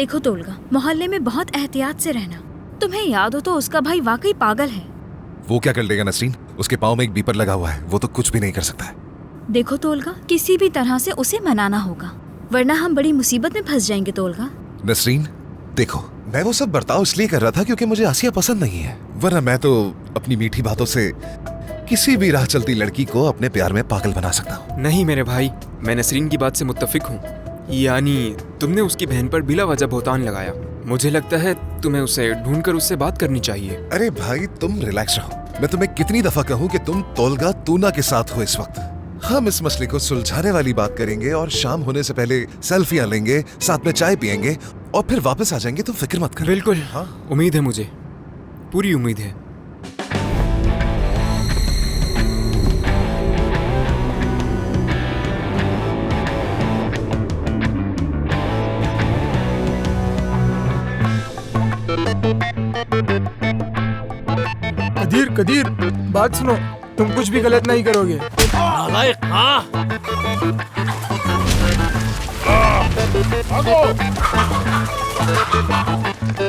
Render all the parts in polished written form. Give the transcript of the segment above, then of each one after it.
देखो तोलगा, मोहल्ले में बहुत एहतियात से रहना। तुम्हें याद हो तो उसका भाई वाकई पागल है। वो क्या कर लेगा नसरीन? उसके पाँव में एक बीपर लगा हुआ है, वो तो कुछ भी नहीं कर सकता है। देखो तोलगा, किसी भी तरह से उसे मनाना होगा, वरना हम बड़ी मुसीबत में फंस जाएंगे तोलगा। नसरीन देखो, मैं वो सब बर्ताव इसलिए कर रहा था क्योंकि मुझे आसिया पसंद नहीं है, वरना मैं तो अपनी मीठी बातों से किसी भी राह चलती लड़की को अपने प्यार में पागल बना सकता हूँ। नहीं मेरे भाई, मैं नसरीन की बात से मुत्तफिक हूँ। यानी तुमने उसकी बहन पर बिला वजह बहुतान लगाया। मुझे लगता है तुम्हें उसे ढूंढकर उससे बात करनी चाहिए। अरे भाई तुम रिलैक्स रहो। मैं तुम्हें कितनी दफा कहूँ कि तुम तोलगा तूना के साथ हो इस वक्त। हम इस मसले को सुलझाने वाली बात करेंगे और शाम होने से पहले सेल्फियां लेंगे, साथ में चाय पियेंगे और फिर वापस आ जाएंगे। तुम फिक्र मत करो। बिल्कुल। हाँ, उम्मीद है, मुझे पूरी उम्मीद है। कदीर कदीर, बात सुनो, तुम कुछ भी गलत नहीं करोगे। नालायक, हाँ। भागो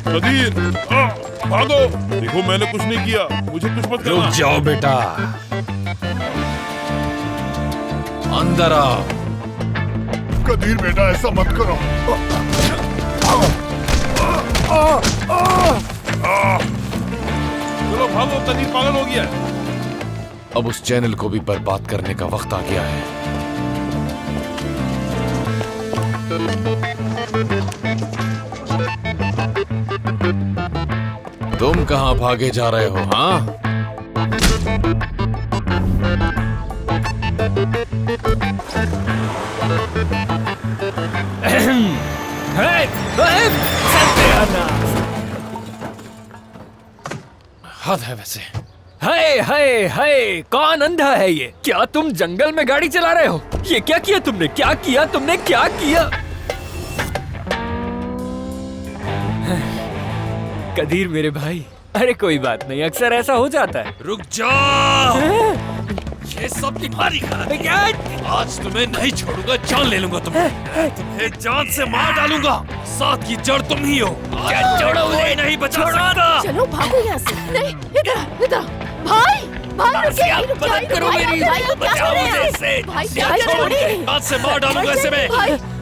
कदीर, भागो। देखो मैंने कुछ नहीं किया, मुझे कुछ मत करना। रुक जाओ बेटा, अंदर आओ। कदीर बेटा ऐसा मत करो। चलो भागो, कदीर पागल हो गया है। अब उस चैनल को भी बर्बाद करने का वक्त आ गया है। तुम कहां भागे जा रहे हो? हाँ, हद है वैसे। हाय हाय हाय, कौन अंधा है ये? क्या तुम जंगल में गाड़ी चला रहे हो? ये क्या किया तुमने? क्या किया तुमने? क्या किया? कदीर मेरे भाई, अरे कोई बात नहीं, अक्सर ऐसा हो जाता है। रुक जाओ, ये सब तुम्हारी गलती है। आज तुम्हें नहीं छोड़ूंगा, जान ले लूंगा तुम्हें जान से मार डालूंगा। साथ की जड़ तुम ही हो, क्या जड़ मुझे नहीं बचा सकता। चलो भागो यहाँ से। नहीं, इधर इधर। भाई भाई रुकिए, मदद करो मेरी, बचाओ मुझे इससे। हाथ से मार डालूंगा ऐसे में।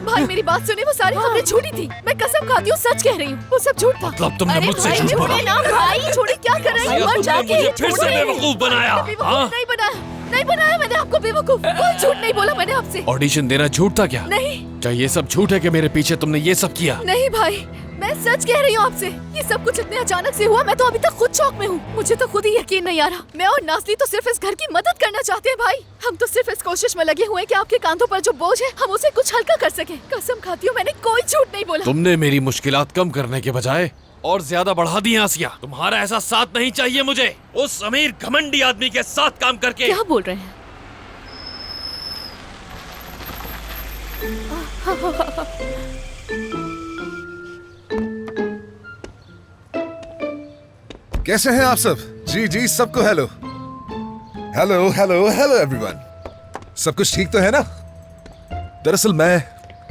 भाई मेरी बात सुने, वो सारी खबरें झूठी थी। मैं कसम खाती हूँ, सच कह रही हूँ, वो सब झूठ था। मतलब तुमने मुझसे झूठ बोला? भाई छोड़े, क्या कर रहे हो? मुझे फिर से बेवकूफ बनाया। नहीं बनाया, नहीं बनाया मैंने आपको बेवकूफ। कोई झूठ नहीं बोला मैंने आपसे। ऑडिशन देना झूठ था क्या? नहीं। क्या ये सब झूठ है कि मेरे पीछे तुमने ये सब किया? नहीं भाई, मैं सच कह रही हूँ आपसे। ये सब कुछ इतने अचानक से हुआ, मैं तो अभी तक खुद शॉक में हूँ। मुझे तो खुद ही यकीन नहीं आ रहा। मैं और नाज़ली तो सिर्फ इस घर की मदद करना चाहते हैं भाई। हम तो सिर्फ इस कोशिश में लगे हुए हैं कि आपके कांधों पर जो बोझ है, हम उसे कुछ हल्का कर सके। कसम खाती हूँ, मैंने कोई झूठ नहीं बोला। तुमने मेरी मुश्किलात कम करने के बजाय और ज्यादा बढ़ा दी आसिया। तुम्हारा ऐसा साथ नहीं चाहिए मुझे, उस अमीर घमंडी आदमी के साथ काम करके। क्या बोल रहे हैं? कैसे हैं आप सब? जी जी सबको hello hello hello hello everyone. सब कुछ ठीक तो है ना? दरअसल मैं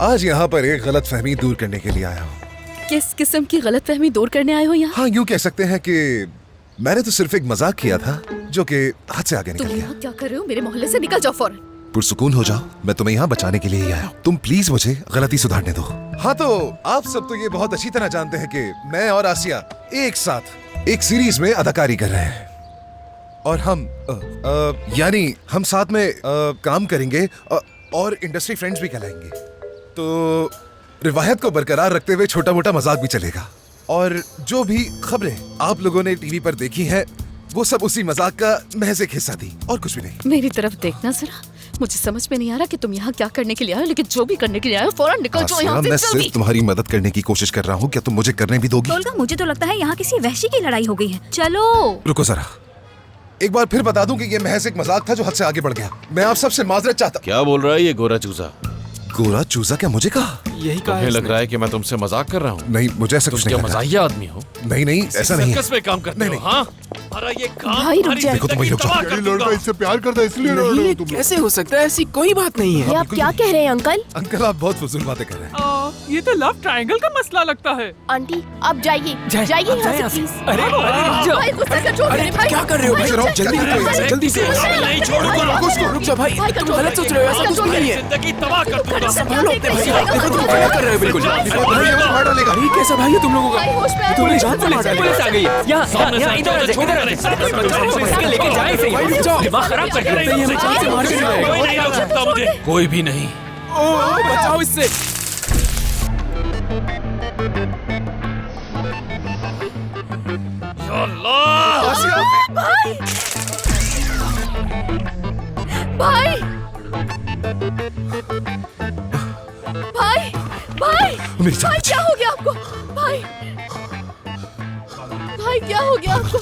आज यहाँ पर एक गलत फहमी दूर करने के लिए आया हूँ। किस किस्म की गलत फहमी दूर करने आए हो यहाँ? हाँ, यूँ कह सकते हैं कि मैंने तो सिर्फ एक मजाक किया था जो कि हद से आगे निकल तुम गया। यहाँ क्या कर रहे हो? मेरे मोहल्ले से निकल जाओ फौरन। पुरसुकून हो जाओ, मैं तुम्हें यहाँ बचाने के लिए ही आया हूँ। तुम प्लीज मुझे गलती सुधारने दो। हाँ तो आप सब तो ये बहुत अच्छी तरह जानते हैं कि मैं और आसिया एक साथ एक सीरीज में अदाकारी कर रहे हैं और हम यानी हम साथ में काम करेंगे और इंडस्ट्री फ्रेंड्स भी कहलाएंगे। तो रिवायत को बरकरार रखते हुए छोटा मोटा मजाक भी चलेगा और जो भी खबरें आप लोगों ने टीवी पर देखी हैं वो सब उसी मजाक का महज एक हिस्सा थी और कुछ भी नहीं। मेरी तरफ देखना जरा, मुझे समझ में नहीं आ रहा कि तुम यहाँ क्या करने के लिए आए हो, लेकिन जो भी करने के लिए आए हो फौरन निकल जाओ यहाँ से। मैं सिर्फ तुम्हारी मदद करने की कोशिश कर रहा हूँ, क्या तुम मुझे करने भी दोगी? तोलगा, मुझे तो लगता है यहाँ किसी वहशी की लड़ाई हो गई है। चलो रुको जरा, एक बार फिर बता दूं कि ये महज एक मजाक था जो हद से आगे बढ़ गया। मैं आप सबसे माजरत चाहता। क्या बोल रहा है ये गोरा चूजा? गोरा चूजा? क्या मुझे कहा? यही कहा। तुम्हें लग रहा है कि मैं तुमसे मजाक कर रहा हूँ? नहीं, मुझे ऐसा कुछ नहीं क्या लगा। मजाहिया आदमी हो? नहीं नहीं, ऐसा नहीं है। सर्कस में काम करते हो? हाँ, तुम्हारा ये काम भाई, रुक तुम्हारी जाओ। देखो, तुम वही जिंदगी रुक जाओ। तबाह कर ये लड़का दूंगा। इससे प्यार करता है इसलिए लड़ रहे हो तुम लोग। कैसे हो सकता है? ऐसी कोई बात नहीं है। ये आप क्या कह रहे हैं अंकल? अंकल आप बहुत फजूल बातें कर रहे हैं। ये तो लव ट्रायंगल का मसला लगता है। आंटी आप जाइए जाइए आप यहाँ जाएं से यहाँ से। प्लीज। अरे रुक जाओ। भाई गुस्सा कंट्रोल करें भाई। क्या कर रहे हो भाई? जरा जल्दी करो, जल्दी से। नहीं छोड़ूंगा। रुक जाओ भाई, तुम गलत सोच रहे हो, ऐसा कुछ नहीं है। जिंदगी तबाह कर दूंगा। संभालो अपने भाई को। देखो तुम क्या कर रहे हो बिल्कुल। भाई हमें मार डालेगा। अरे कैसा भाई है तुम लोगों भाई का? होश में आए। तुम्हें जान से मार पुलिस डालेगा। आ गई है। यहाँ सामने यहाँ से इधर आ छोड़ो, जाओ, इधर आ छोड़ो, जाओ। छोड़ो, इसके लेके जाए इसे। भाई रुक जाओ। दिमाग खराब कर दिया। ये हमें जान से मार के कोई जाएगा। नहीं रोक सकता मुझे। कोई भी नहीं। ओह, बचाओ इससे। या अल्लाह। भाई भाई भाई मेरी जान भाई क्या हो गया आपको? भाई भाई क्या हो गया आपको?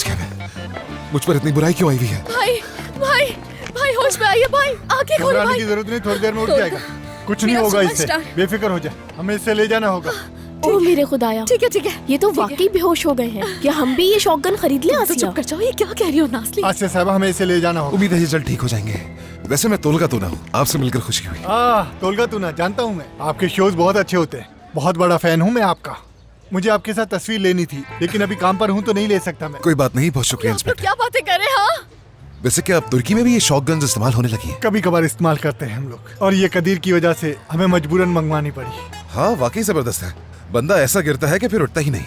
मुझ पर इतनी बुराई क्यों आई हुई है? भाई भाई भाई होश में आइए भाई, आंखें खोलो घबराने भाई। की जरूरत नहीं, थोड़ी देर में उठ तो- जाएगा। कुछ नहीं मेरा होगा सुपर इससे, स्टार। बेफिक्र हो जाए। हमें इससे ले जाना होगा। ओ मेरे खुदाया, ठीक है ये तो वाकई बेहोश हो गए हैं। क्या हम भी ये शॉटगन खरीद लें? तो चुप कर जाओ, ये क्या कह रही हो नासली? आसिया साहबा हमें इसे ले जाना होगा। उम्मीद है ये जल्द ठीक हो जाएंगे। वैसे मैं तोलगा तो ना हूँ, आपसे मिलकर खुशी हुई। तोलगा तू ना, जानता हूँ मैं, आपके शोज बहुत अच्छे होते हैं। बहुत बड़ा फैन हूँ मैं आपका। मुझे आपके साथ तस्वीर लेनी थी, लेकिन अभी काम पर हूँ तो नहीं ले सकता मैं। कोई बात नहीं, बहुत शुक्रिया आप लोग इंस्पेक्टर। क्या बातें कर रहे हैं? हाँ वैसे क्या अब तुर्की में भी ये शॉटगन्स इस्तेमाल होने लगी हैं? कभी कभार इस्तेमाल करते हैं हम लोग, और ये कदीर की वजह से हमें मजबूरन मंगवानी पड़ी। हाँ वाकई जबरदस्त है। बंदा ऐसा गिरता है कि फिर उठता ही नहीं।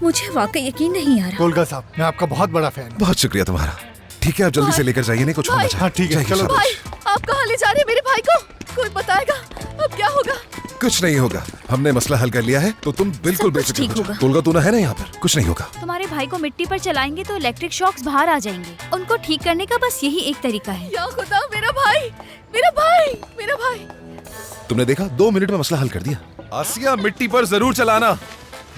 मुझे वाकई यकीन नहीं आ रहा। तोलगा साहब, मैं आपका बहुत बड़ा फैन हूँ। बहुत शुक्रिया तुम्हारा। ठीक है, आप जल्दी से लेकर जाइए, नहीं कुछ होना चाहिए। हाँ, ठीक है, जाइए, चलो। शाबाश। भाई आप कहाँ ले जा रहे हैं मेरे भाई को? कोई बताएगा अब क्या होगा? कुछ नहीं होगा, हमने मसला हल कर लिया है, तो तुम बिल्कुल सब कुछ बेफिक्र ठीक हो जाओ। होगा। तोलगा तूना है ना यहाँ पर, कुछ नहीं होगा। तुम्हारे भाई को मिट्टी पर चलाएंगे तो इलेक्ट्रिक शॉक्स बाहर आ जाएंगे। उनको ठीक करने का बस यही एक तरीका है। या खुदा, मेरा भाई मेरा भाई मेरा भाई। तुमने देखा, 2 मिनट में मसला हल कर दिया। आसिया मिट्टी पर जरूर चलाना।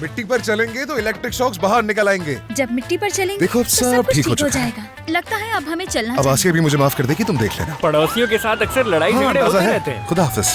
मिट्टी पर चलेंगे तो इलेक्ट्रिक शॉक्स बाहर निकल आएंगे। जब मिट्टी पर चलेंगे देखो, अब तो सब कुछ ठीक हो चुका है। जाएगा। लगता है अब हमें चलना अब चाहिए। आसिया भी मुझे माफ कर देगी, तुम देख लेना। पड़ोसियों के साथ अक्सर लड़ाई हाँ, झगड़े अंदाजा होते है। रहते हैं। खुदा हाफिज।